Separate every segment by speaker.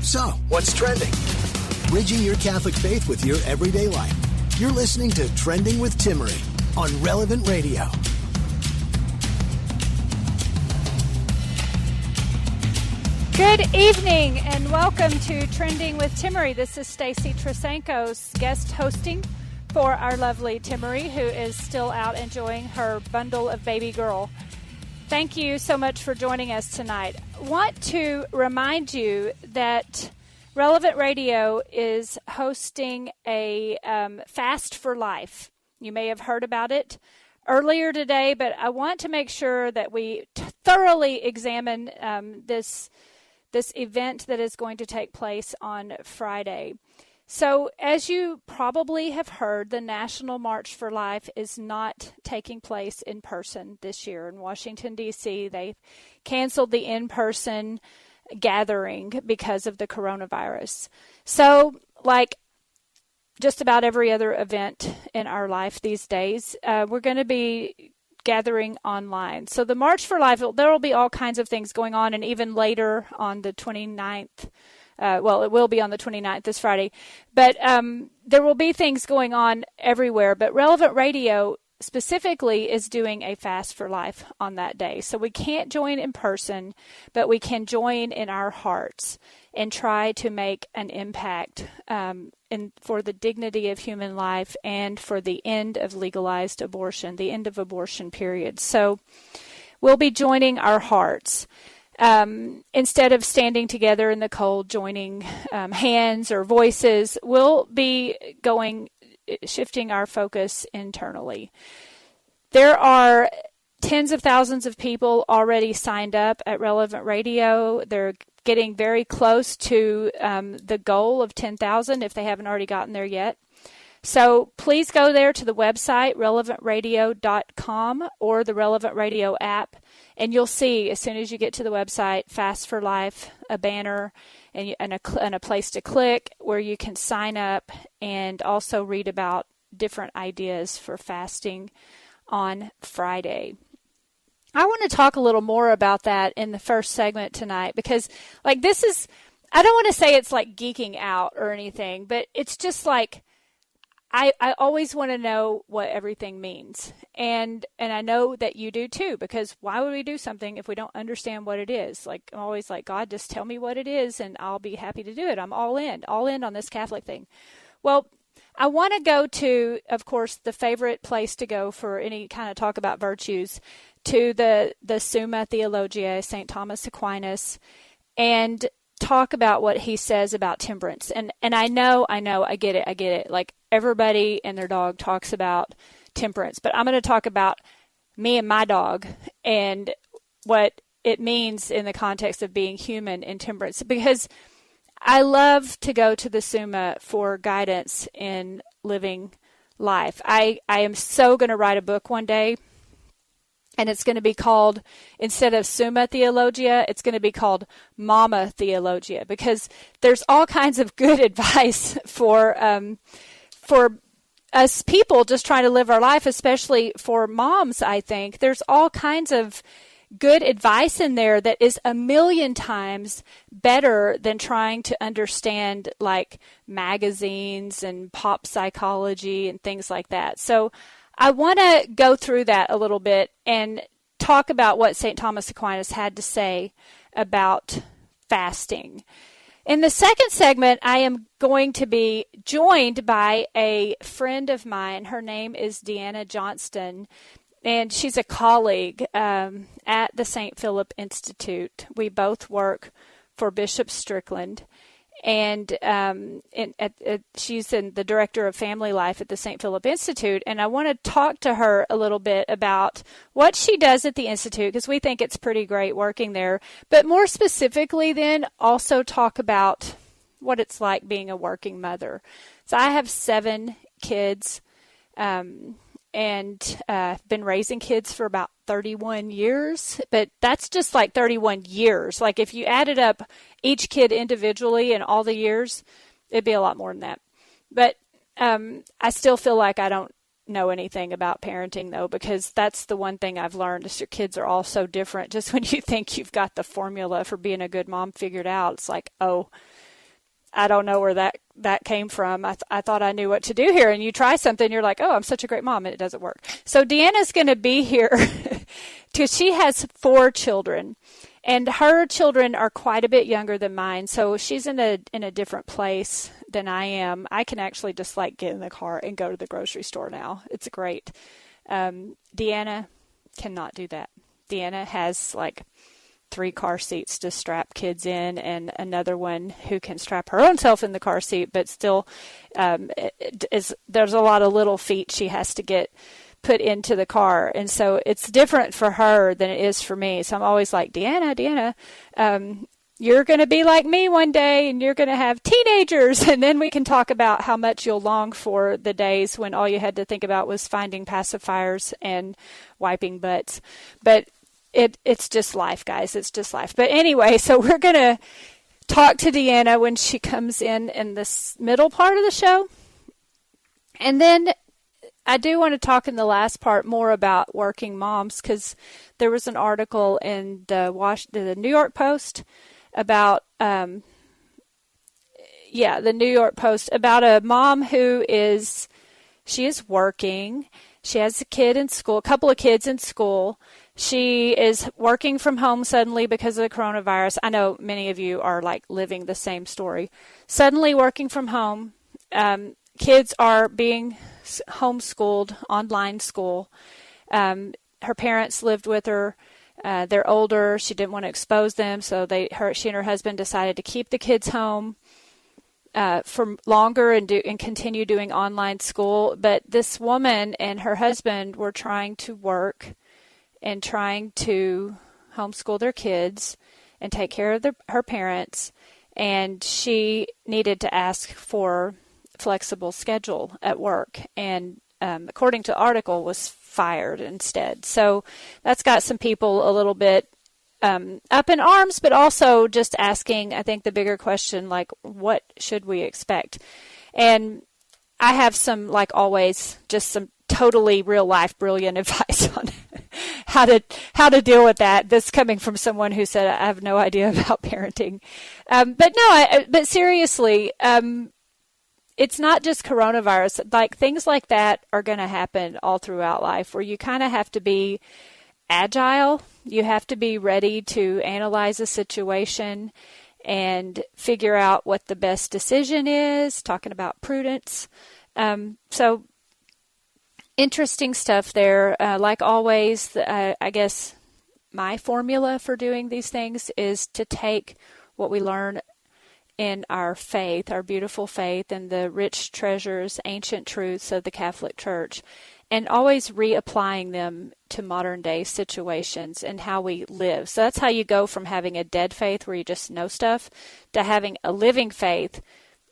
Speaker 1: So,
Speaker 2: What's trending?
Speaker 1: bridging your Catholic faith with your everyday life. You're listening to Trending with Timmerie on Relevant Radio.
Speaker 3: Good evening and welcome to Trending with Timmerie. This is Stacy Trasancos guest hosting for our lovely Timmerie, who is still out enjoying her bundle of baby girl. Thank you so much for joining us tonight. I want to remind you that Relevant Radio is hosting a Fast for Life. You may have heard about it earlier today, but I want to make sure that we thoroughly examine this event that is going to take place on Friday. So, as you probably have heard, the National March for Life is not taking place in person this year in Washington, D.C. They've canceled the in-person gathering because of the coronavirus. So, like just about every other event in our life these days, we're going to be gathering online. So the March for Life, there will be all kinds of things going on, and even later on the 29th, it will be on the 29th, this Friday, but there will be things going on everywhere. But Relevant Radio specifically is doing a Fast for Life on that day. So we can't join in person, but we can join in our hearts and try to make an impact for the dignity of human life and for the end of legalized abortion, the end of abortion period. So we'll be joining our hearts. Instead of standing together in the cold, joining hands or voices, we'll be shifting our focus internally. There are tens of thousands of people already signed up at Relevant Radio. They're getting very close to the goal of 10,000 if they haven't already gotten there yet. So please go there to the website, relevantradio.com, or the Relevant Radio app, and you'll see as soon as you get to the website, Fast for Life, a banner, and a place to click where you can sign up and also read about different ideas for fasting on Friday. I want to talk a little more about that in the first segment tonight because, I don't want to say it's like geeking out or anything, but it's just like I always want to know what everything means. And I know that you do too, because why would we do something if we don't understand what it is? Like, I'm always like, God, just tell me what it is and I'll be happy to do it. I'm all in on this Catholic thing. Well, I want to go to, of course, the favorite place to go for any kind of talk about virtues, to the Summa Theologiae, St. Thomas Aquinas, and talk about what he says about temperance. And I know, I get it. Like, everybody and their dog talks about temperance, but I'm going to talk about me and my dog and what it means in the context of being human in temperance, because I love to go to the Summa for guidance in living life. I am so going to write a book one day, and it's going to be called, instead of Summa Theologia, it's going to be called Mama Theologia, because there's all kinds of good advice for us people just trying to live our life, especially for moms, I think. There's all kinds of good advice in there that is a million times better than trying to understand like magazines and pop psychology and things like that. So I want to go through that a little bit and talk about what St. Thomas Aquinas had to say about fasting. In the second segment, I am going to be joined by a friend of mine. Her name is Deanna Johnston, and she's a colleague at the St. Philip Institute. We both work for Bishop Strickland, and she's the director of family life at the St. Philip Institute. And I want to talk to her a little bit about what she does at the Institute, because we think it's pretty great working there. But more specifically then, also talk about what it's like being a working mother. So I have 7 kids, and I've been raising kids for about 31 years, but that's just like 31 years. Like, if you added up each kid individually and all the years, it'd be a lot more than that. But I still feel like I don't know anything about parenting, though, because that's the one thing I've learned is your kids are all so different. Just when you think you've got the formula for being a good mom figured out, it's like, oh, I don't know where that came from. I thought I knew what to do here. And you try something, you're like, oh, I'm such a great mom, and it doesn't work. So Deanna's going to be here because she has 4 children. And her children are quite a bit younger than mine, so she's in a different place than I am. I can actually just like get in the car and go to the grocery store now. It's great. Deanna cannot do that. Deanna has like 3 car seats to strap kids in, and another one who can strap her own self in the car seat, but still there's a lot of little feet she has to get put into the car. And so it's different for her than it is for me. So I'm always like, Deanna, you're going to be like me one day, and you're going to have teenagers. And then we can talk about how much you'll long for the days when all you had to think about was finding pacifiers and wiping butts. But it's just life, guys. It's just life. But anyway, so we're going to talk to Deanna when she comes in this middle part of the show. And then I do want to talk in the last part more about working moms, because there was an article in the New York Post about, the New York Post about a mom who is working. She has a kid in school, a couple of kids in school. She is working from home suddenly because of the coronavirus. I know many of you are like living the same story. Suddenly working from home. Kids are being homeschooled, online school. Her parents lived with her. They're older. She didn't want to expose them, so she and her husband decided to keep the kids home for longer and continue doing online school. But this woman and her husband were trying to work and trying to homeschool their kids and take care of her parents, and she needed to ask for flexible schedule at work, and according to the article was fired instead. So that's got some people a little bit up in arms, but also just asking, I think, the bigger question, like, what should we expect? And I have some, like always, just some totally real life brilliant advice on how to deal with that. This coming from someone who said, I have no idea about parenting. But seriously, it's not just coronavirus. Like, things like that are going to happen all throughout life, where you kind of have to be agile. You have to be ready to analyze a situation and figure out what the best decision is, talking about prudence. So interesting stuff there. Like always, I guess my formula for doing these things is to take what we learn in our faith, our beautiful faith, and the rich treasures, ancient truths of the Catholic Church, and always reapplying them to modern day situations and how we live. So that's how you go from having a dead faith where you just know stuff to having a living faith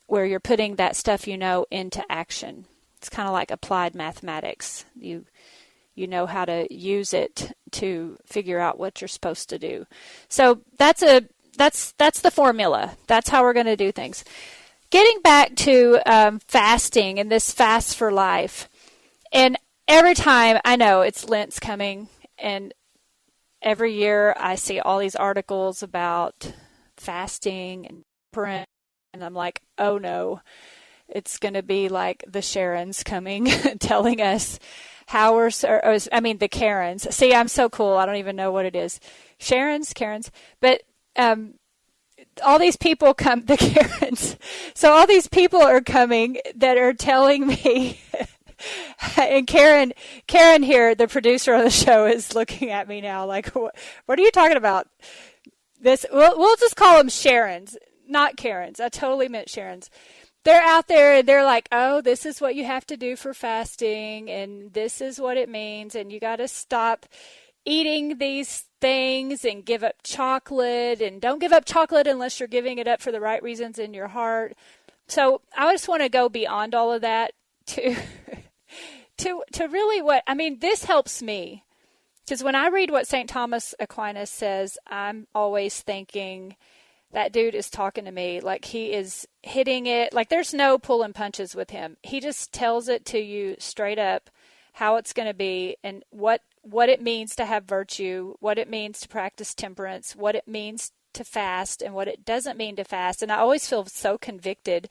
Speaker 3: where you're putting that stuff you know into action. It's kind of like applied mathematics. You know how to use it to figure out what you're supposed to do. So that's the formula. That's how we're going to do things. Getting back to fasting and this fast for life. And every time, I know it's Lent's coming, and every year I see all these articles about fasting and temperance, and I'm like, oh no, it's going to be like the Sharons coming telling us how the Karens. See, I'm so cool. I don't even know what it is. Karens. But all these people come, the Karens. So all these people are coming that are telling me, and Karen here, the producer of the show, is looking at me now like, what are you talking about? This, we'll just call them Sharons, not Karens. I totally meant Sharons. They're out there and they're like, oh, this is what you have to do for fasting, and this is what it means, and you got to stop eating these things and give up chocolate, and don't give up chocolate unless you're giving it up for the right reasons in your heart. So I just want to go beyond all of that to really this helps me, because when I read what St. Thomas Aquinas says, I'm always thinking, that dude is talking to me, like he is hitting it, like there's no pulling punches with him. He just tells it to you straight up, how it's going to be, and what it means to have virtue, what it means to practice temperance, what it means to fast and what it doesn't mean to fast. And I always feel so convicted.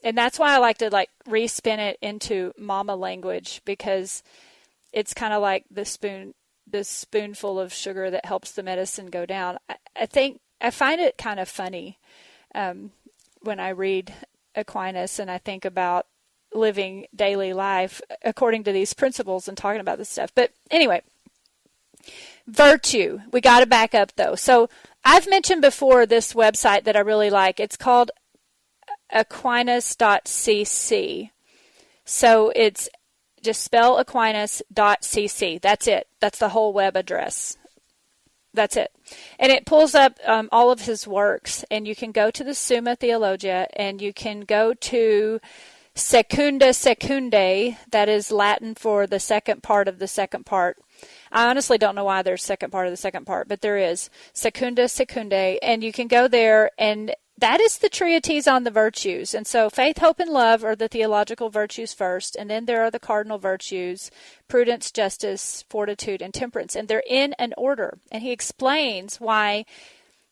Speaker 3: And that's why I like to respin it into mama language, because it's kind of like the spoonful of sugar that helps the medicine go down. I find it kind of funny when I read Aquinas and I think about living daily life according to these principles and talking about this stuff. But anyway, virtue. We got to back up though. So I've mentioned before this website that I really like. It's called aquinas.cc. So it's just spell aquinas.cc. That's it. That's the whole web address. That's it. And it pulls up all of his works. And you can go to the Summa Theologia, and you can go to Secunda Secundae. That is Latin for the second part of the second part. I honestly don't know why there's second part of the second part, but there is. Secunda Secundae. And you can go there, and that is the treatise on the virtues. And so faith, hope, and love are the theological virtues first, and then there are the cardinal virtues: prudence, justice, fortitude, and temperance. And they're in an order. And he explains why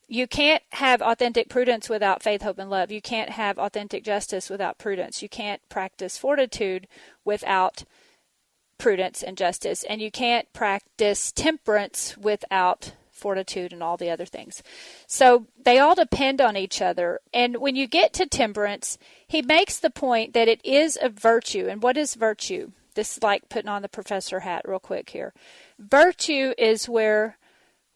Speaker 3: you can't have authentic prudence without faith, hope, and love. You can't have authentic justice without prudence. You can't practice fortitude without prudence and justice. And you can't practice temperance without fortitude and all the other things. So they all depend on each other. And when you get to temperance, he makes the point that it is a virtue. And what is virtue? This is like putting on the professor hat real quick here. Virtue is where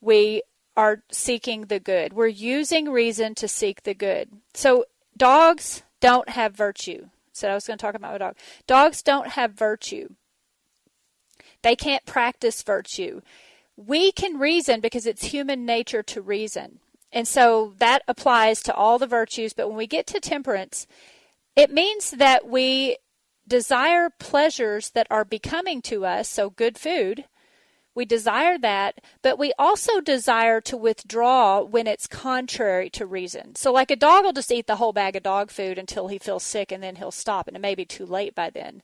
Speaker 3: we are seeking the good. We're using reason to seek the good. So dogs don't have virtue. So I was going to talk about a dog. Dogs don't have virtue. They can't practice virtue. We can reason because it's human nature to reason. And so that applies to all the virtues. But when we get to temperance, it means that we desire pleasures that are becoming to us, so good food. We desire that, but we also desire to withdraw when it's contrary to reason. So like a dog will just eat the whole bag of dog food until he feels sick, and then he'll stop, and it may be too late by then.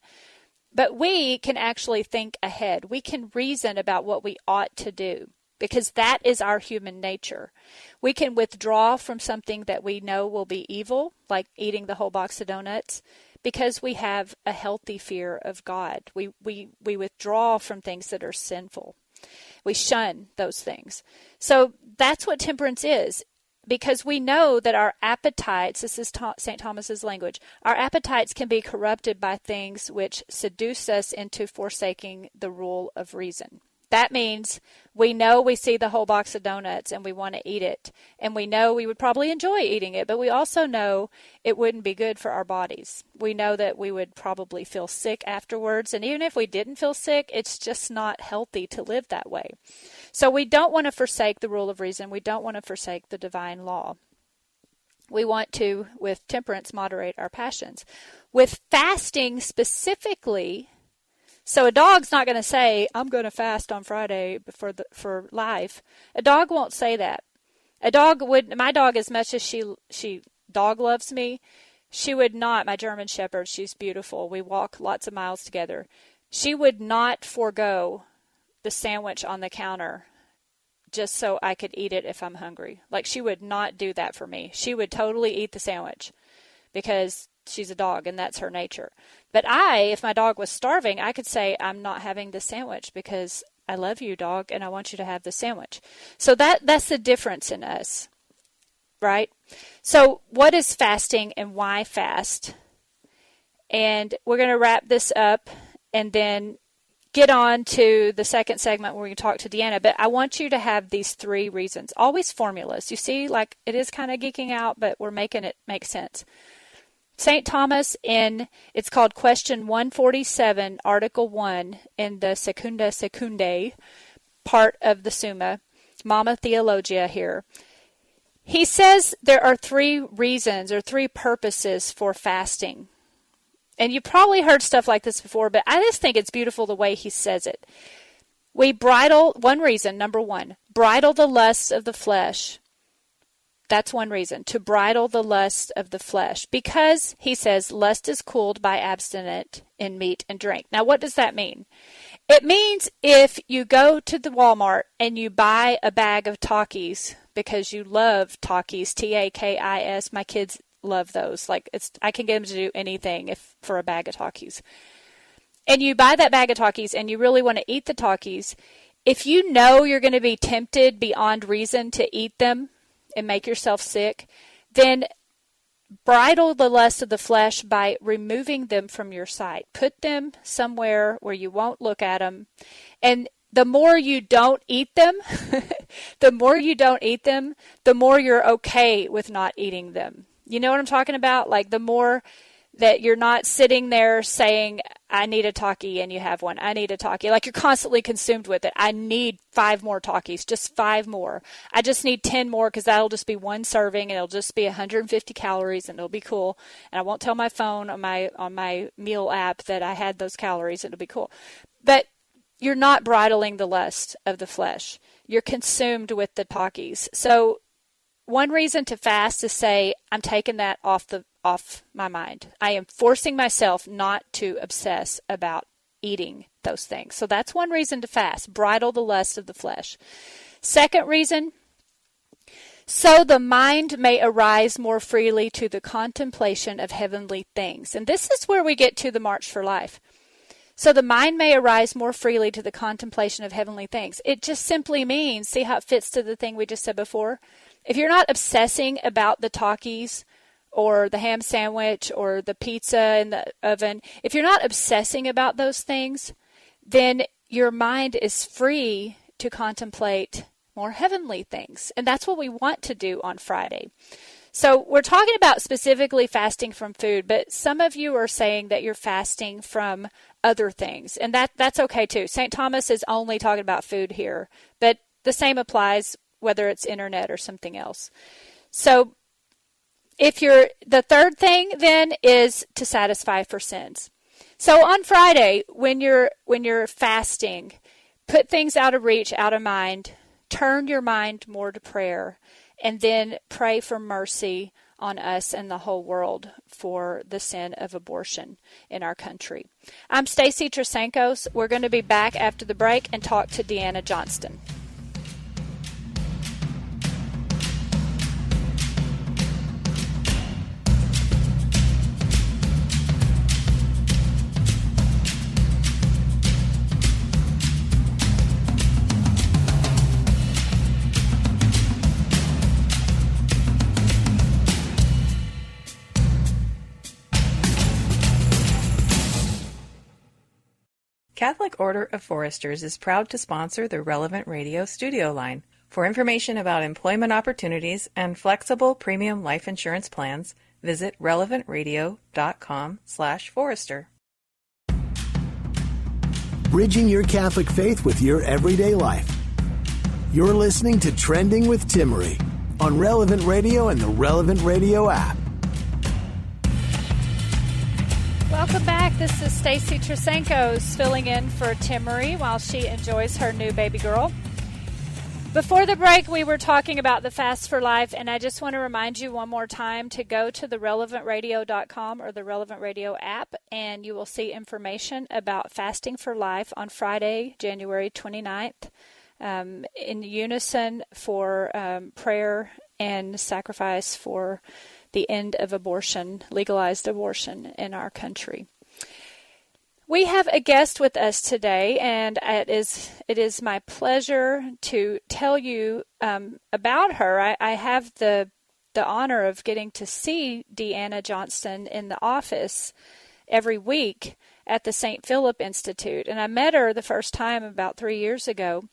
Speaker 3: But we can actually think ahead. We can reason about what we ought to do, because that is our human nature. We can withdraw from something that we know will be evil, like eating the whole box of donuts, because we have a healthy fear of God. We withdraw from things that are sinful. We shun those things. So that's what temperance is. Because we know that our appetites, this is St. Thomas's language, our appetites can be corrupted by things which seduce us into forsaking the rule of reason. That means we know we see the whole box of donuts and we want to eat it. And we know we would probably enjoy eating it, but we also know it wouldn't be good for our bodies. We know that we would probably feel sick afterwards. And even if we didn't feel sick, it's just not healthy to live that way. So we don't want to forsake the rule of reason. We don't want to forsake the divine law. We want to, with temperance, moderate our passions. With fasting specifically, so a dog's not going to say, I'm going to fast on Friday for life. A dog won't say that. A dog would, my dog, as much as she dog loves me, she would not, my German Shepherd, she's beautiful. We walk lots of miles together. She would not forego the sandwich on the counter just so I could eat it if I'm hungry. Like, she would not do that for me. She would totally eat the sandwich because she's a dog and that's her nature. But if my dog was starving, I could say, I'm not having the sandwich because I love you, dog, and I want you to have the sandwich. So that's the difference in us, right? So what is fasting and why fast? And we're going to wrap this up and then get on to the second segment where we can talk to Deanna. But I want you to have these 3 reasons. Always formulas. You see, like, it is kind of geeking out, but we're making it make sense. St. Thomas, it's called Question 147, Article 1, in the Secunda Secundae part of the Summa, Mama Theologia here. He says there are 3 reasons or 3 purposes for fasting. And you probably heard stuff like this before, but I just think it's beautiful the way he says it. We bridle, one reason, number 1, bridle the lusts of the flesh. That's one reason, to bridle the lust of the flesh. Because, he says, lust is cooled by abstinence in meat and drink. Now, what does that mean? It means if you go to the Walmart and you buy a bag of Takis because you love Takis, Takis. My kids love those. Like, I can get them to do anything for a bag of Takis. And you buy that bag of Takis and you really want to eat the Takis. If you know you're going to be tempted beyond reason to eat them and make yourself sick, then bridle the lust of the flesh by removing them from your sight. Put them somewhere where you won't look at them. And the more you don't eat them, the more you're okay with not eating them. You know what I'm talking about? Like, the more that you're not sitting there saying, I need a Taki, and you have one. I need a Taki. Like, you're constantly consumed with it. I need 5 more Takis, just 5 more. I just need 10 more because that'll just be one serving, and it'll just be 150 calories, and it'll be cool. And I won't tell my phone on my meal app that I had those calories. It'll be cool. But you're not bridling the lust of the flesh. You're consumed with the Takis. So one reason to fast is say, I'm taking that off my mind. I am forcing myself not to obsess about eating those things. So that's one reason to fast. Bridle the lust of the flesh. Second reason, so the mind may arise more freely to the contemplation of heavenly things. And this is where we get to the March for Life. So the mind may arise more freely to the contemplation of heavenly things. It just simply means, see how it fits to the thing we just said before? If you're not obsessing about the Takis or the ham sandwich or the pizza in the oven, if you're not obsessing about those things, then your mind is free to contemplate more heavenly things. And that's what we want to do on Friday. So we're talking about specifically fasting from food, but some of you are saying that you're fasting from other things, and that's okay too. St. Thomas is only talking about food here, but the same applies whether it's internet or something else. So the third thing then is to satisfy for sins. So on Friday, when you're fasting, put things out of reach, out of mind, turn your mind more to prayer, and then pray for mercy on us and the whole world for the sin of abortion in our country. I'm Stacy Trasancos. We're going to be back after the break and talk to Deanna Johnston.
Speaker 2: Catholic Order of Foresters is proud to sponsor the Relevant Radio studio line. For information about employment opportunities and flexible premium life insurance plans, visit relevantradio.com/forester.
Speaker 1: Bridging your Catholic faith with your everyday life. You're listening to Trending with Timmerie on Relevant Radio and the Relevant Radio app.
Speaker 3: Welcome back. This is Stacy Trasancos filling in for Timmerie while she enjoys her new baby girl. Before the break, we were talking about the Fast for Life, and I just want to remind you one more time to go to therelevantradio.com or the Relevant Radio app, and you will see information about Fasting for Life on Friday, January 29th, in unison for prayer and sacrifice for the end of abortion, legalized abortion in our country. We have a guest with us today, and it is my pleasure to tell you about her. I have the honor of getting to see Deanna Johnston in the office every week at the St. Philip Institute, and I met her the first time about 3 years ago.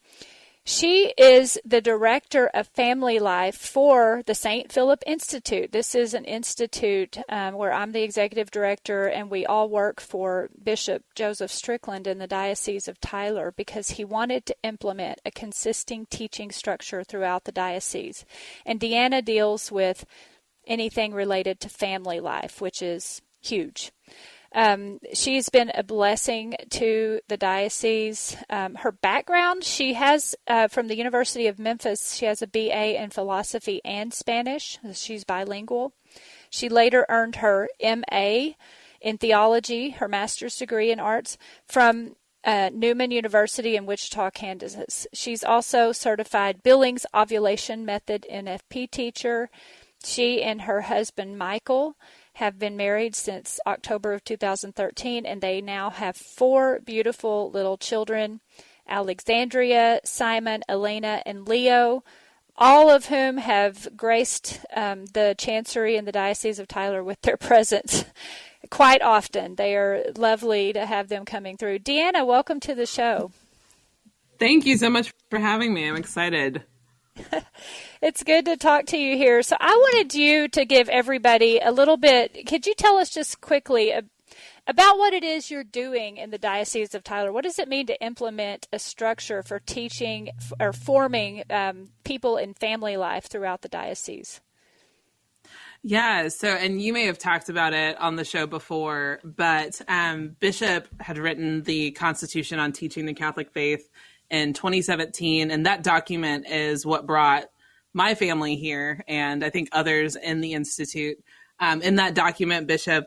Speaker 3: She is the director of family life for the St. Philip Institute. This is an institute where I'm the executive director, and we all work for Bishop Joseph Strickland in the Diocese of Tyler because he wanted to implement a consistent teaching structure throughout the diocese. And Deanna deals with anything related to family life, which is huge. She's been a blessing to the diocese. Her background, she has from the University of Memphis, she has a BA in philosophy and Spanish. She's bilingual. She later earned her MA in theology, her master's degree in arts from Newman University in Wichita, Kansas. She's also certified Billings Ovulation Method NFP teacher. She and her husband, Michael, have been married since October of 2013, and they now have 4 beautiful little children, Alexandria, Simon, Elena, and Leo, all of whom have graced the Chancery and the Diocese of Tyler with their presence quite often. They are lovely to have them coming through. Deanna, welcome to the show.
Speaker 4: Thank you so much for having me. I'm excited.
Speaker 3: It's good to talk to you here. So I wanted you to give everybody a little bit, could you tell us just quickly about what it is you're doing in the Diocese of Tyler? What does it mean to implement a structure for teaching or forming people in family life throughout the diocese?
Speaker 4: Yeah, so, and you may have talked about it on the show before, but Bishop had written the Constitution on Teaching the Catholic Faith in 2017, and that document is what brought my family here, and I think others in the Institute. In that document, Bishop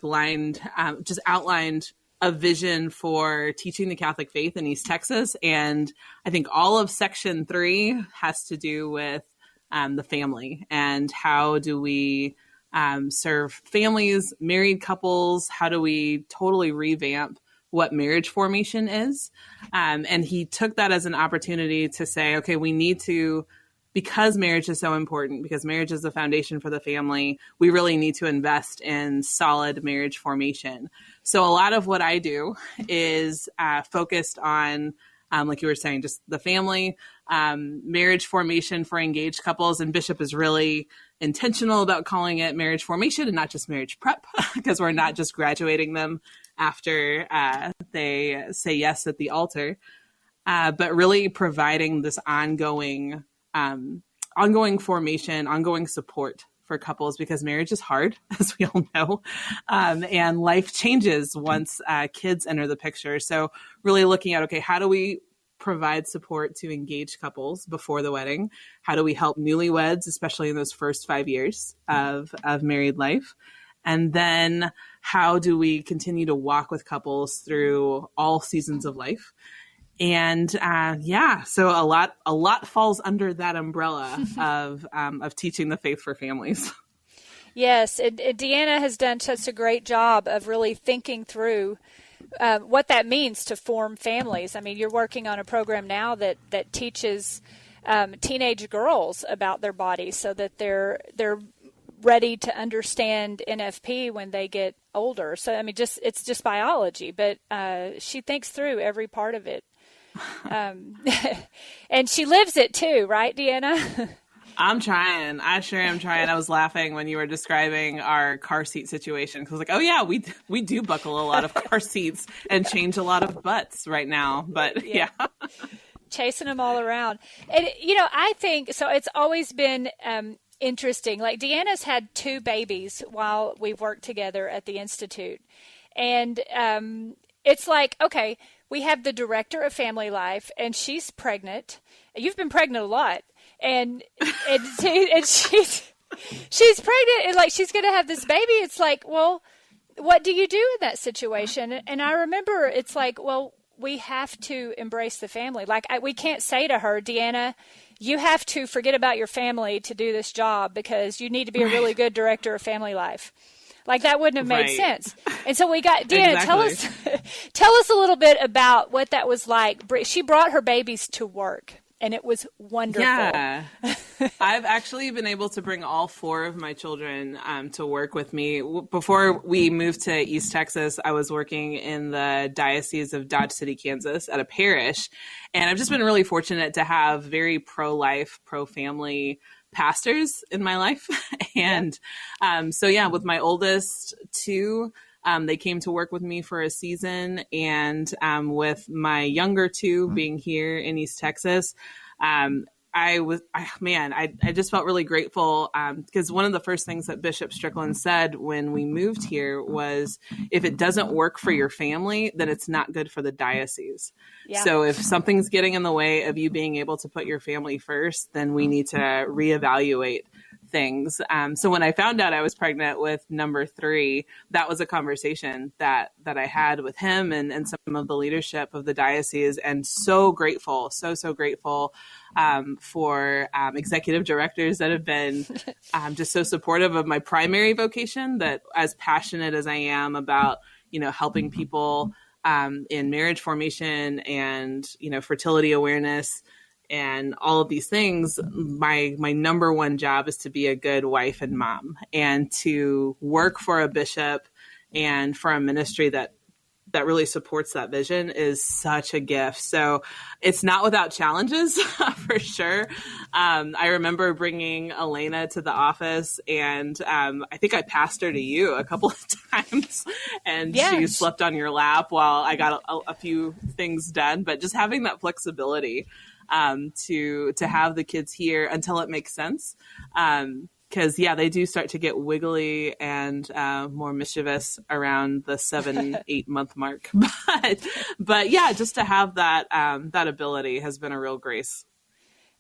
Speaker 4: just outlined a vision for teaching the Catholic faith in East Texas, and I think all of Section 3 has to do with the family, and how do we serve families, married couples, how do we totally revamp what marriage formation is. And he took that as an opportunity to say, okay, we need to, because marriage is so important, because marriage is the foundation for the family, we really need to invest in solid marriage formation. So a lot of what I do is focused on, like you were saying, just the family, marriage formation for engaged couples. And Bishop is really intentional about calling it marriage formation and not just marriage prep, because we're not just graduating them after they say yes at the altar, but really providing this ongoing formation, ongoing support for couples, because marriage is hard, as we all know, and life changes once kids enter the picture. So really looking at, okay, how do we provide support to engaged couples before the wedding? How do we help newlyweds, especially in those first 5 years of married life? And then how do we continue to walk with couples through all seasons of life? And so a lot falls under that umbrella of teaching the faith for families.
Speaker 3: Yes, and Deanna has done such a great job of really thinking through what that means to form families. I mean, you're working on a program now that teaches teenage girls about their bodies so that they're ready to understand NFP when they get older. So, I mean, it's just biology, but she thinks through every part of it. And she lives it too, right, Deanna?
Speaker 4: I'm trying. I sure am trying. I was laughing when you were describing our car seat situation, because I was like, oh yeah, we do buckle a lot of car seats and change a lot of butts right now. But yeah.
Speaker 3: Chasing them all around. And, I think, so it's always been interesting. Like, Deanna's had 2 babies while we've worked together at the Institute. And it's like, okay, we have the director of family life, and she's pregnant. You've been pregnant a lot. And she's pregnant, and like she's going to have this baby. It's like, well, what do you do in that situation? And I remember it's like, well, we have to embrace the family. Like, we can't say to her, Deanna, you have to forget about your family to do this job because you need to be a really good director of family life. Like, that wouldn't have made sense. And so we got, Deanna,
Speaker 4: Exactly.
Speaker 3: tell us a little bit about what that was like. She brought her babies to work, and it was wonderful.
Speaker 4: Yeah. I've actually been able to bring all 4 of my children to work with me. Before we moved to East Texas, I was working in the Diocese of Dodge City, Kansas at a parish. And I've just been really fortunate to have very pro-life, pro-family pastors in my life. And with my oldest 2, they came to work with me for a season, and with my younger 2 being here in East Texas, I just felt really grateful because one of the first things that Bishop Strickland said when we moved here was, if it doesn't work for your family, then it's not good for the diocese. Yeah. So if something's getting in the way of you being able to put your family first, then we need to reevaluate things. So when I found out I was pregnant with number 3, that was a conversation that I had with him and some of the leadership of the diocese, and so grateful, so grateful for executive directors that have been just so supportive of my primary vocation, that as passionate as I am about, helping people in marriage formation and, fertility awareness and all of these things, my number one job is to be a good wife and mom, and to work for a bishop and for a ministry that really supports that vision is such a gift. So it's not without challenges, for sure. I remember bringing Elena to the office, and I think I passed her to you a couple of times, and she slept on your lap while I got a few things done. But just having that flexibility to have the kids here until it makes sense. Because, they do start to get wiggly and more mischievous around the 7-8 month mark. But just to have that ability has been a real grace.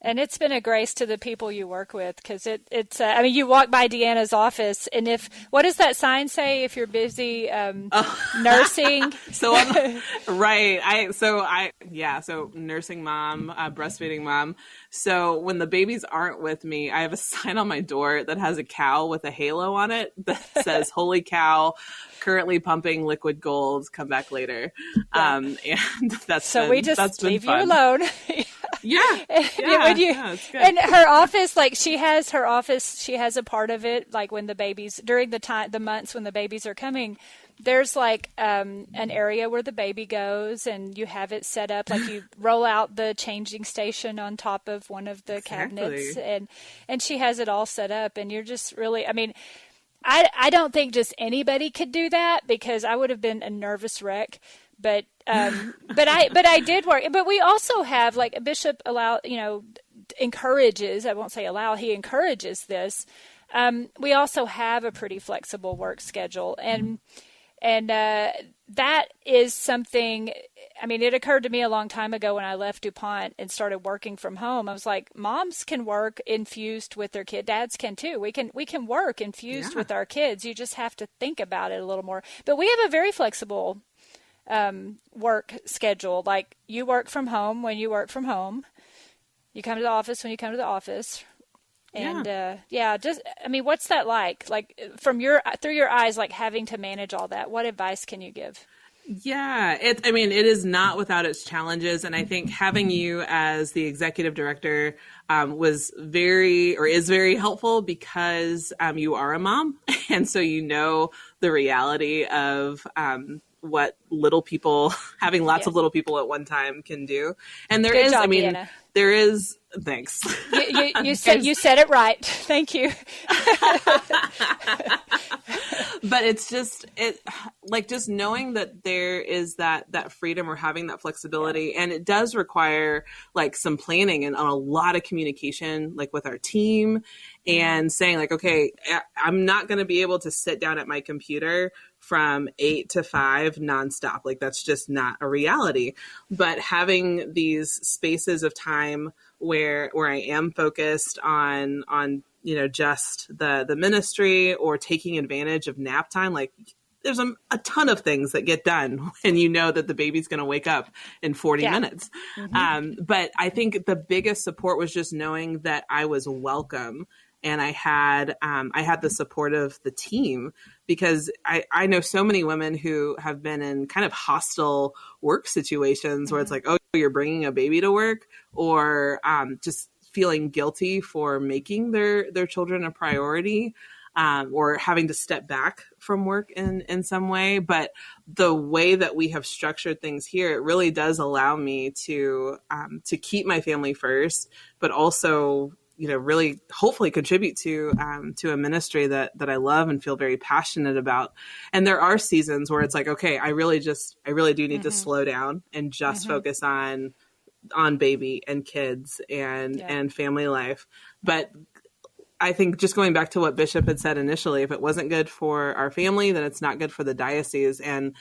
Speaker 3: And it's been a grace to the people you work with, because it's you walk by Deanna's office, and what does that sign say if you're busy nursing? So nursing mom, breastfeeding mom. So when the babies aren't with me, I have a sign on my door that has a cow with a halo on it that says "Holy Cow, currently pumping liquid gold. Come back later." And we just leave you alone.
Speaker 4: It's good.
Speaker 3: And her office, she has a part of it, when the babies, during the months when the babies are coming, there's an area where the baby goes, and you have it set up, you roll out the changing station on top of one of the cabinets, and she has it all set up, and you're just really, I don't think just anybody could do that, because I would have been a nervous wreck. But I did work. But we also have, a bishop encourages, I won't say allow, he encourages this. We also have a pretty flexible work schedule, and that is something. It occurred to me a long time ago when I left DuPont and started working from home. I was like, moms can work infused with their kid. Dads can too. We can work infused with our kids. You just have to think about it a little more. But we have a very flexible work schedule. You work from home when you work from home. You come to the office when you come to the office. And what's that like? From through your eyes, having to manage all that. What advice can you give?
Speaker 4: Yeah, it is not without its challenges. And I think having you as the executive director is very helpful, because you are a mom. And so the reality of what little people, having lots of little people at one time can do. And there is,
Speaker 3: Deanna.
Speaker 4: There is, thanks.
Speaker 3: You said it right. Thank you.
Speaker 4: But it's just, just knowing that there is that freedom, or having that flexibility. And it does require some planning and a lot of communication, with our team, and saying okay, I'm not going to be able to sit down at my computer from 8 to 5 nonstop. That's just not a reality. But having these spaces of time where I am focused on just the ministry, or taking advantage of nap time. There's a ton of things that get done when that the baby's going to wake up in 40 minutes. Mm-hmm. But I think the biggest support was just knowing that I was welcome, and I had the support of the team, because I know so many women who have been in kind of hostile work situations where it's oh, you're bringing a baby to work, or just feeling guilty for making their children a priority, or having to step back from work in some way. But the way that we have structured things here, it really does allow me to keep my family first, but also really hopefully contribute to a ministry that I love and feel very passionate about. And there are seasons where it's okay, I really do need to slow down and just focus on baby and kids and family life. But I think just going back to what Bishop had said initially, if it wasn't good for our family, then it's not good for the diocese. And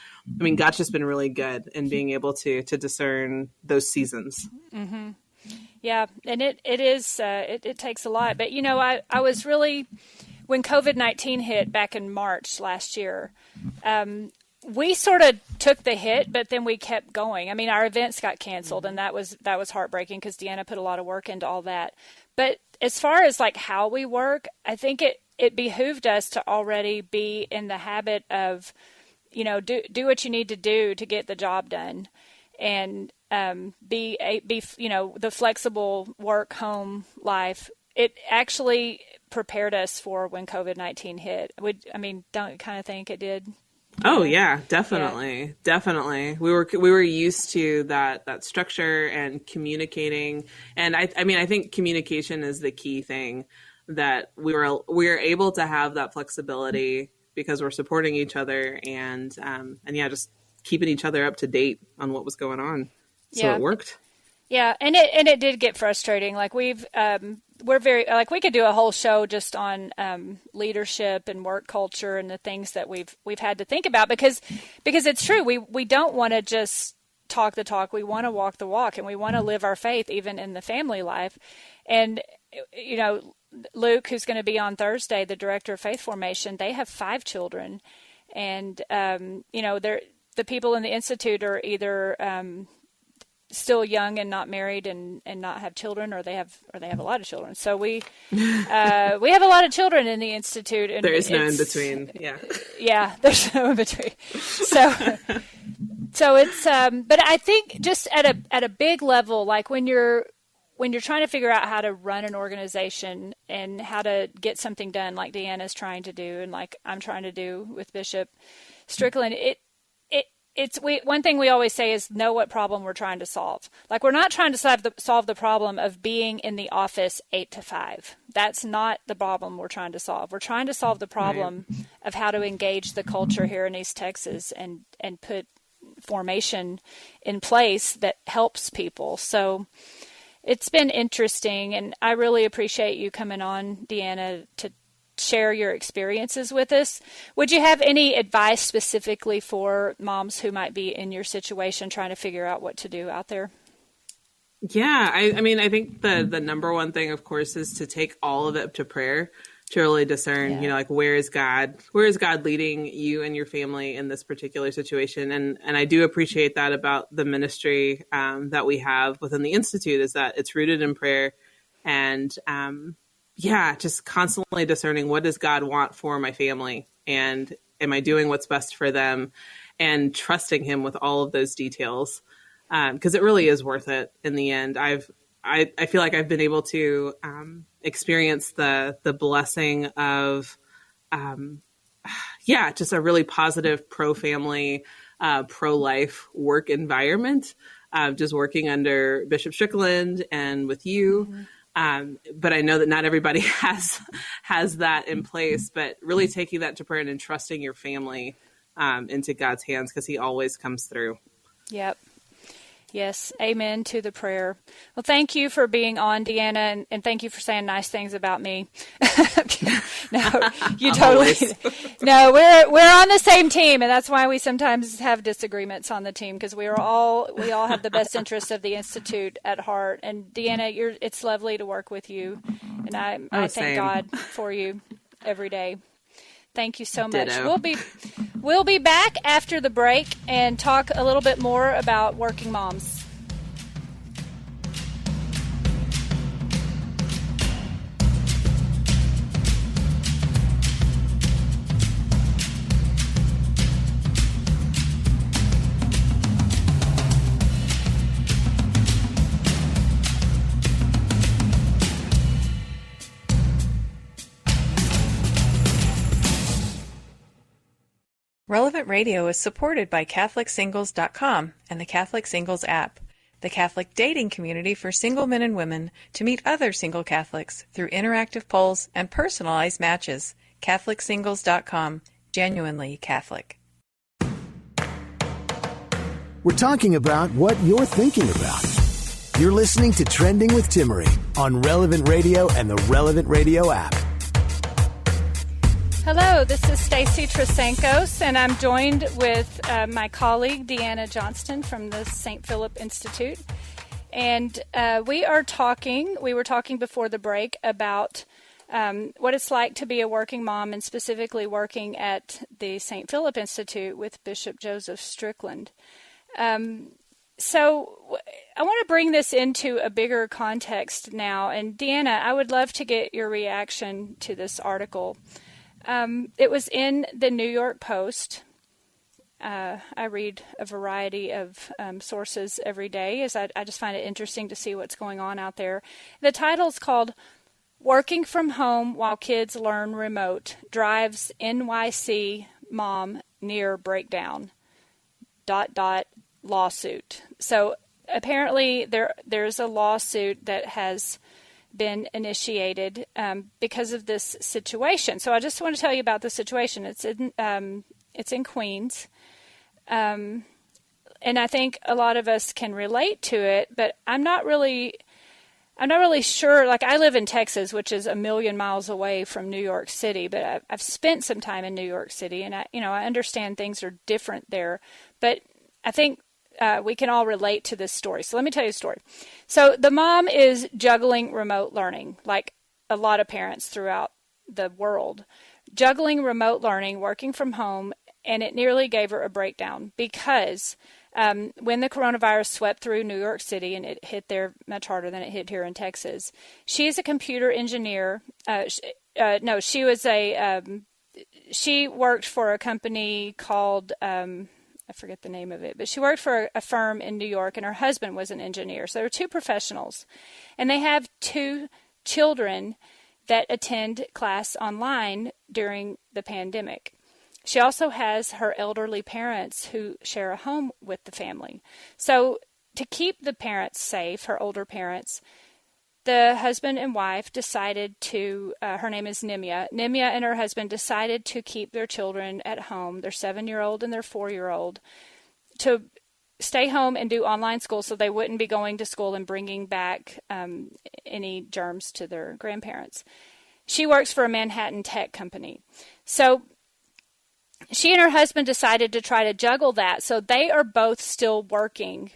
Speaker 4: God's just been really good in being able to discern those seasons.
Speaker 3: Mm-hmm. Yeah, and it is it takes a lot. But I was really, when COVID-19 hit back in March last year, we sort of took the hit, but then we kept going. I mean, our events got canceled, and that was heartbreaking because Deanna put a lot of work into all that. But as far as like how we work, I think it behooved us to already be in the habit of, do what you need to do to get the job done, and be the flexible work home life. It actually prepared us for when COVID-19 hit. Don't you kind of think it did?
Speaker 4: Oh yeah, definitely. Yeah. Definitely. We were used to that structure and communicating. And I think communication is the key thing, that we were able to have that flexibility because we're supporting each other and just keeping each other up to date on what was going on. So it worked.
Speaker 3: Yeah. And it did get frustrating. Like we're very, like, we could do a whole show just on leadership and work culture and the things that we've had to think about because it's true. We don't want to just talk the talk. We want to walk the walk, and we want to live our faith even in the family life. And, Luke, who's going to be on Thursday, the director of faith formation, they have 5 children. And, the people in the Institute are either still young and not married and not have children, or they have a lot of children. So we have a lot of children in the Institute, and
Speaker 4: there is no in between.
Speaker 3: Yeah, there's no in between. So it's but I think just at a big level, like when you're trying to figure out how to run an organization and how to get something done, like Deanna's trying to do and like I'm trying to do with Bishop Strickland, one thing we always say is know what problem we're trying to solve. Like, we're not trying to solve the problem of being in the office 8 to 5. That's not the problem we're trying to solve. We're trying to solve the problem of how to engage the culture here in East Texas and put formation in place that helps people. So it's been interesting, and I really appreciate you coming on, Deanna, to share your experiences with us. Would you have any advice specifically for moms who might be in your situation trying to figure out what to do out there?
Speaker 4: Yeah, I think the number one thing, of course, is to take all of it to prayer, to really discern, where is God leading you and your family in this particular situation? And I do appreciate that about the ministry that we have within the Institute, is that it's rooted in prayer and just constantly discerning, what does God want for my family? And am I doing what's best for them? And trusting him with all of those details. Because it really is worth it in the end. I feel like I've been able to experience the blessing of, just a really positive pro-family, pro-life work environment, just working under Bishop Strickland and with you. Mm-hmm. But I know that not everybody has that in place, but really taking that to prayer and trusting your family into God's hands, because he always comes through. Yep.
Speaker 3: Yes. Amen to the prayer. Well, thank you for being on, Deanna, and thank you for saying nice things about me. No, you totally. No, we're on the same team, and that's why we sometimes have disagreements on the team, because we all have the best interests of the Institute at heart. And Deanna, it's lovely to work with you, and I thank God for you every day. Thank you so much.
Speaker 4: Ditto.
Speaker 3: We'll be back after the break and talk a little bit more about working moms.
Speaker 2: Relevant Radio is supported by CatholicSingles.com and the Catholic Singles app, the Catholic dating community for single men and women to meet other single Catholics through interactive polls and personalized matches. CatholicSingles.com, genuinely Catholic.
Speaker 1: We're talking about what you're thinking about. You're listening to Trending with Timmerie on Relevant Radio and the Relevant Radio app.
Speaker 3: Hello, this is Stacy Trasancos, and I'm joined with my colleague, Deanna Johnston from the St. Philip Institute. And we were talking before the break about what it's like to be a working mom, and specifically working at the St. Philip Institute with Bishop Joseph Strickland. So I want to bring this into a bigger context now. And Deanna, I would love to get your reaction to this article. It was in the New York Post. I read a variety of sources every day, as I just find it interesting to see what's going on out there. The title's called "Working from Home While Kids Learn Remote Drives NYC Mom Near Breakdown. ... Lawsuit." So apparently there's a lawsuit that has been initiated because of this situation. So I just want to tell you about the situation. It's in Queens. And I think a lot of us can relate to it, but I'm not really sure. Like, I live in Texas, which is 1,000,000 miles away from New York City, but I've spent some time in New York City, and I understand things are different there, but I think we can all relate to this story. So let me tell you a story. So the mom is juggling remote learning, like a lot of parents throughout the world, juggling remote learning, working from home, and it nearly gave her a breakdown because when the coronavirus swept through New York City, and it hit there much harder than it hit here in Texas, she is a computer engineer. She worked for a company called, I forget the name of it, but she worked for a firm in New York, and her husband was an engineer. So there were two professionals, and they have 2 children that attend class online during the pandemic. She also has her elderly parents who share a home with the family. So to keep the parents safe, her older parents, the husband and wife decided to, her name is Nimya. Nimya and her husband decided to keep their children at home, their 7-year-old and their 4-year-old, to stay home and do online school so they wouldn't be going to school and bringing back any germs to their grandparents. She works for a Manhattan tech company. So she and her husband decided to try to juggle that. So they are both still working.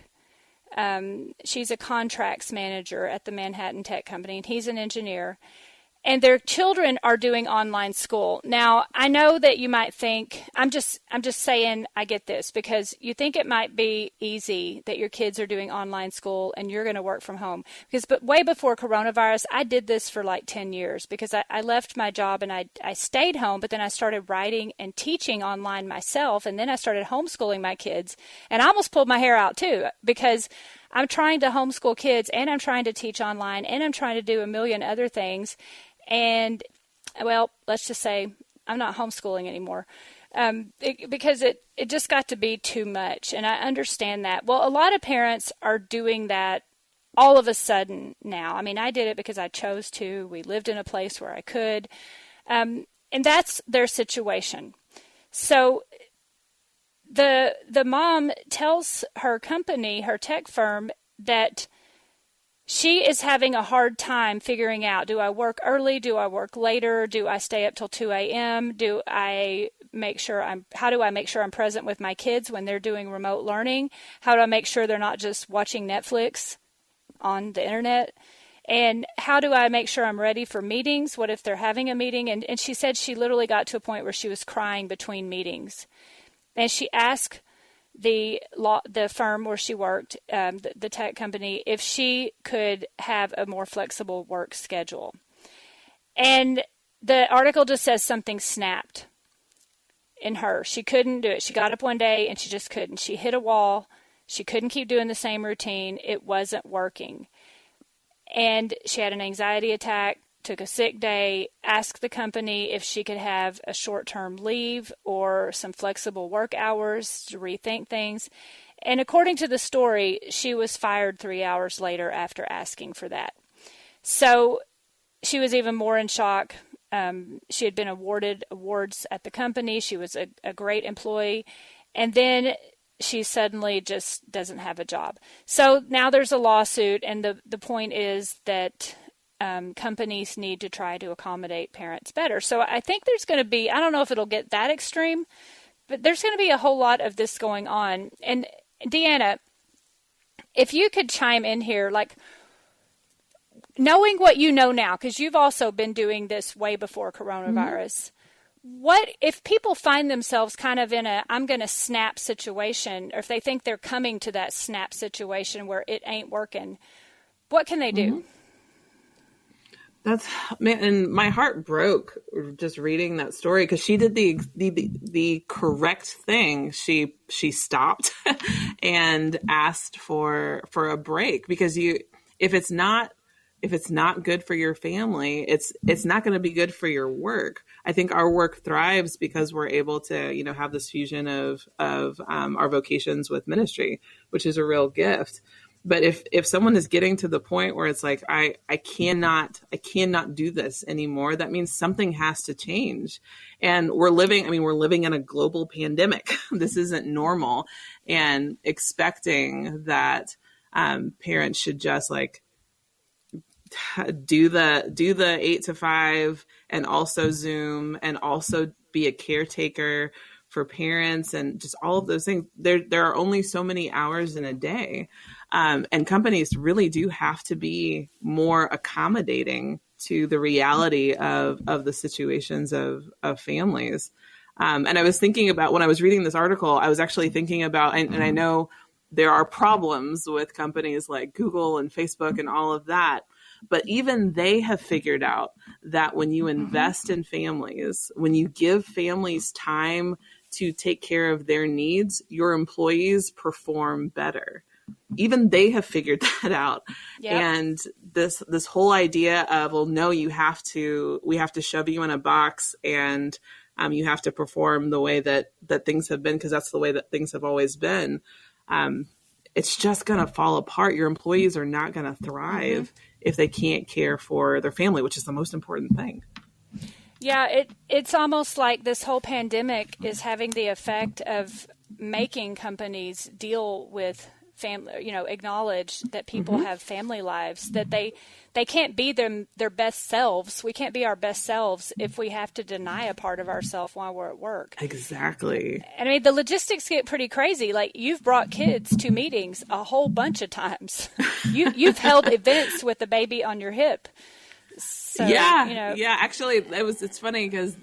Speaker 3: She's a contracts manager at the Manhattan Tech Company, and he's an engineer. And their children are doing online school. Now, I know that you might think, I'm just saying I get this, because you think it might be easy that your kids are doing online school and you're going to work from home. But way before coronavirus, I did this for like 10 years because I left my job and I stayed home, but then I started writing and teaching online myself, and then I started homeschooling my kids. And I almost pulled my hair out too, because I'm trying to homeschool kids, and I'm trying to teach online, and I'm trying to do a million other things. And, well, let's just say I'm not homeschooling anymore because it just got to be too much. And I understand that. Well, a lot of parents are doing that all of a sudden now. I mean, I did it because I chose to. We lived in a place where I could. And that's their situation. So the mom tells her company, her tech firm, that she is having a hard time figuring out, do I work early? Do I work later? Do I stay up till 2 a.m.? How do I make sure I'm present with my kids when they're doing remote learning? How do I make sure they're not just watching Netflix on the internet? And how do I make sure I'm ready for meetings? What if they're having a meeting? And she said she literally got to a point where she was crying between meetings. And she asked the firm where she worked, the tech company, if she could have a more flexible work schedule. And the article just says something snapped in her. She couldn't do it. She got up one day and she just couldn't. She hit a wall. She couldn't keep doing the same routine. It wasn't working. And she had an anxiety attack, took a sick day, asked the company if she could have a short-term leave or some flexible work hours to rethink things. And according to the story, she was fired 3 hours later after asking for that. So she was even more in shock. She had been awarded awards at the company. She was a great employee. And then she suddenly just doesn't have a job. So now there's a lawsuit, and the point is that companies need to try to accommodate parents better. So I think there's going to be, I don't know if it'll get that extreme, but there's going to be a whole lot of this going on. And Deanna, if you could chime in here, like knowing what you know now, because you've also been doing this way before coronavirus. What if people find themselves kind of in a I'm going to snap situation, or if they think they're coming to that snap situation where it ain't working, what can they do?
Speaker 4: That's, man, and my heart broke just reading that story, because she did the correct thing. She stopped and asked for a break, because if it's not good for your family, it's not going to be good for your work. I think our work thrives because we're able to, have this fusion of our vocations with ministry, which is a real gift. But if someone is getting to the point where it's like, I cannot do this anymore, that means something has to change. And we're living in a global pandemic. This isn't normal. And expecting that parents should just like do the 8 to 5 and also Zoom and also be a caretaker for parents and just all of those things. There are only so many hours in a day. And companies really do have to be more accommodating to the reality of the situations of families. And I was thinking about, when I was reading this article, I was actually thinking about, and I know there are problems with companies like Google and Facebook and all of that, but even they have figured out that when you invest in families, when you give families time to take care of their needs, your employees perform better. Even they have figured that out. Yep. And this whole idea of, well, no, we have to shove you in a box and you have to perform the way that things have been, because that's the way that things have always been. It's just going to fall apart. Your employees are not going to thrive if they can't care for their family, which is the most important thing.
Speaker 3: Yeah, it's almost like this whole pandemic is having the effect of making companies deal with family, acknowledge that people have family lives, that they can't be their best selves. We can't be our best selves if we have to deny a part of ourselves while we're at work.
Speaker 4: Exactly.
Speaker 3: And I mean, the logistics get pretty crazy. Like, you've brought kids to meetings a whole bunch of times. You've held events with the baby on your hip. So,
Speaker 4: yeah. Actually, it's funny because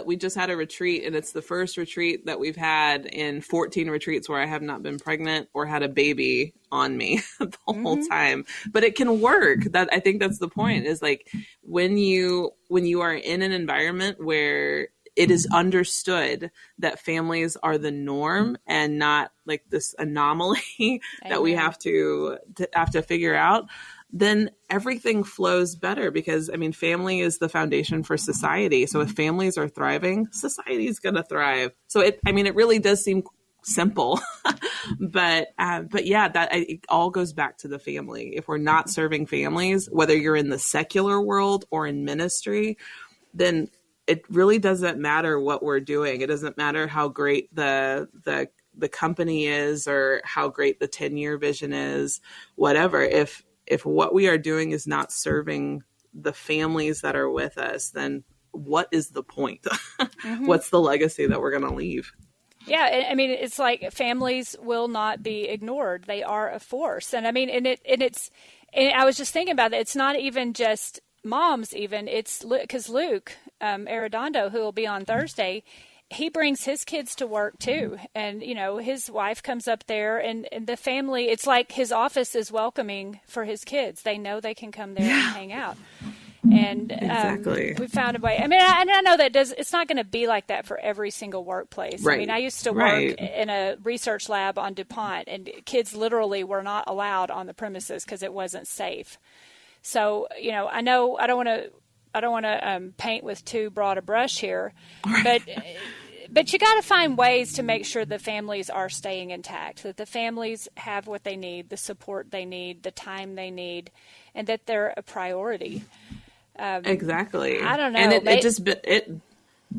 Speaker 4: we just had a retreat, and it's the first retreat that we've had in 14 retreats where I have not been pregnant or had a baby on me the whole time. But it can work. That, I think that's the point, is like when you are in an environment where it is understood that families are the norm and not like this anomaly that we have to figure out, then everything flows better, because, family is the foundation for society. So if families are thriving, society is going to thrive. So it really does seem simple, but yeah, it all goes back to the family. If we're not serving families, whether you're in the secular world or in ministry, then it really doesn't matter what we're doing. It doesn't matter how great the company is or how great the 10-year vision is, whatever. If what we are doing is not serving the families that are with us, then what is the point? What's the legacy that we're going to leave?
Speaker 3: Yeah, it's like families will not be ignored. They are a force. And I was just thinking about it. It's not even just moms, even. It's because Luke Arredondo, who will be on Thursday, he brings his kids to work too. And, his wife comes up there and the family, it's like his office is welcoming for his kids. They know they can come there and hang out. And
Speaker 4: exactly.
Speaker 3: We found a way. I know that it's not going to be like that for every single workplace.
Speaker 4: Right.
Speaker 3: I used to work in a research lab on DuPont, and kids literally were not allowed on the premises because it wasn't safe. So, I know I don't want to paint with too broad a brush here, but you got to find ways to make sure the families are staying intact, that the families have what they need, the support they need, the time they need, and that they're a priority.
Speaker 4: Exactly.
Speaker 3: I don't know.
Speaker 4: And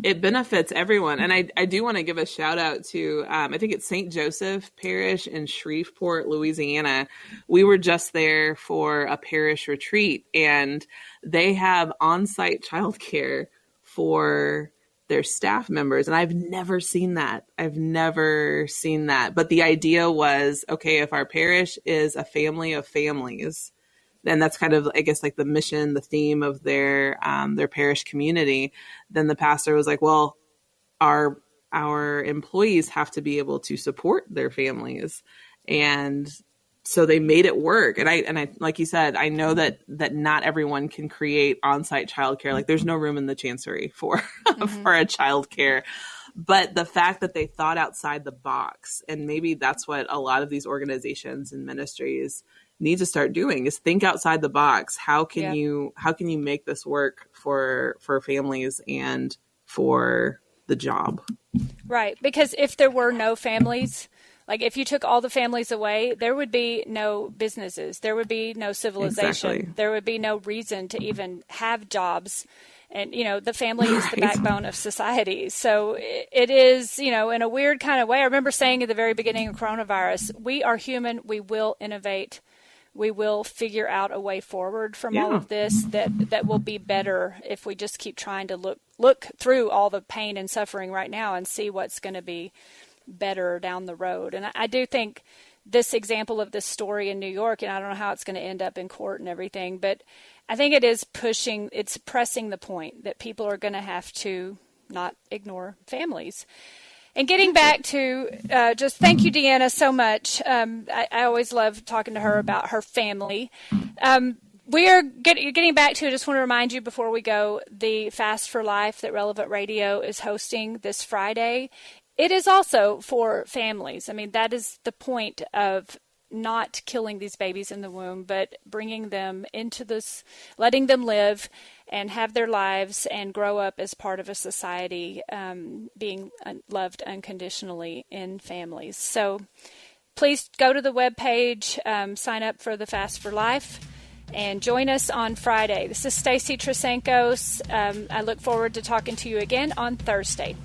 Speaker 4: it benefits everyone. And I do want to give a shout out to, I think it's St. Joseph Parish in Shreveport, Louisiana. We were just there for a parish retreat, and they have on-site childcare for their staff members. And I've never seen that. But the idea was, okay, if our parish is a family of families, then that's kind of, I guess, like the mission, the theme of their parish community. Then the pastor was like, well, our employees have to be able to support their families. And so they made it work. And I, like you said, I know that not everyone can create on-site childcare. Like there's no room in the chancery for, for a childcare. But the fact that they thought outside the box, and maybe that's what a lot of these organizations and ministries need to start doing, is think outside the box. How can you make this work for families and for the job?
Speaker 3: Right. Because if there were no families, like if you took all the families away, there would be no businesses. There would be no civilization.
Speaker 4: Exactly.
Speaker 3: There would be no reason to even have jobs. And, the family is the backbone of society. So it is, in a weird kind of way. I remember saying at the very beginning of coronavirus, we are human. We will innovate. We will figure out a way forward from all of this that will be better if we just keep trying to look through all the pain and suffering right now and see what's going to be better down the road. And I do think this example of this story in New York, and I don't know how it's going to end up in court and everything, but I think it's pressing the point that people are going to have to not ignore families. And getting back to just thank you, Deanna, so much. I always love talking to her about her family. We are getting back to, I just want to remind you before we go, the Fast for Life that Relevant Radio is hosting this Friday. It is also for families. I mean, that is the point of not killing these babies in the womb, but bringing them into this, letting them live and have their lives and grow up as part of a society, being loved unconditionally in families. So please go to the webpage, sign up for the Fast for Life, and join us on Friday. This is Stacy Trasancos. I look forward to talking to you again on Thursday.